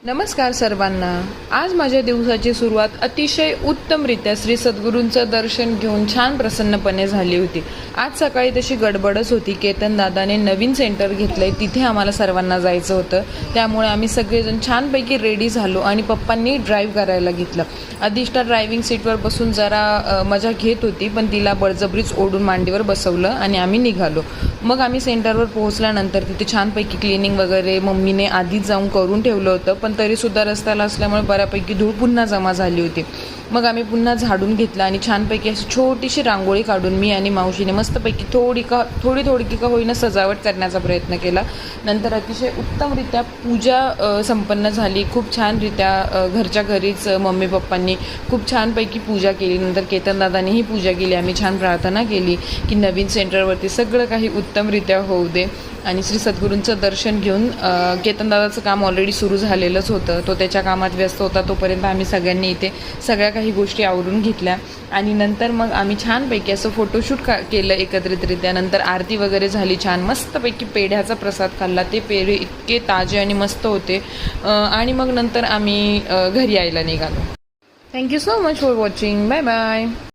नमस्कार सर्वांना. आज माझ्या दिवसाची सुरुवात अतिशय उत्तमरित्या श्री सद्गुरूंचं दर्शन घेऊन छान प्रसन्नपणे झाली होती. आज सकाळी तशी गडबडच होती. केतन दादाने नवीन सेंटर घेतलंय, तिथे आम्हाला सर्वांना जायचं होतं. त्यामुळे आम्ही सगळेजण छानपैकी रेडी झालो आणि पप्पांनी ड्राईव्ह करायला घेतलं. अधिष्ठा ड्रायव्हिंग सीटवर बसून जरा मजा घेत होती, पण तिला बळजबरीच ओढून मांडीवर बसवलं आणि आम्ही निघालो. मग आम्ही सेंटरवर पोहोचल्यानंतर तिथे छानपैकी क्लिनिंग वगैरे मम्मीने आधीच जाऊन करून ठेवलं होतं, पण तरीसुद्धा रस्त्याला असल्यामुळे बऱ्यापैकी धूळ पुन्हा जमा झाली होती. मग आम्ही पुन्हा झाडून घेतलं आणि छानपैकी अशी छोटीशी रांगोळी काढून मी आणि मावशीने मस्तपैकी थोडी का होईना सजावट करण्याचा प्रयत्न केला. नंतर अतिशय उत्तमरित्या पूजा संपन्न झाली. खूप छानरित्या घरच्या घरीच मम्मी पप्पांनी खूप छानपैकी पूजा केली. नंतर केतनदादांनीही पूजा केली. आम्ही छान प्रार्थना केली की नवीन सेंटरवरती सगळं काही उत्तमरित्या होऊ दे. आणि श्री सद्गुरूंचं दर्शन घेऊन केतनदादाचं काम ऑलरेडी सुरू झालेलंच होतं. तो त्याच्या कामात व्यस्त होता. तोपर्यंत आम्ही सगळ्यांनी इथे सगळ्या काही गोष्टी आवरून घेतल्या आणि नंतर मग आम्ही छानपैकी असं फोटोशूट केलं एकत्रितरित्या. नंतर आरती वगैरे झाली. छान मस्तपैकी पेढ्याचा प्रसाद खाल्ला. ते पेढे इतके ताजे आणि मस्त होते. आणि मग नंतर आम्ही घरी यायला निघालो. Thank you so much for watching. Bye bye.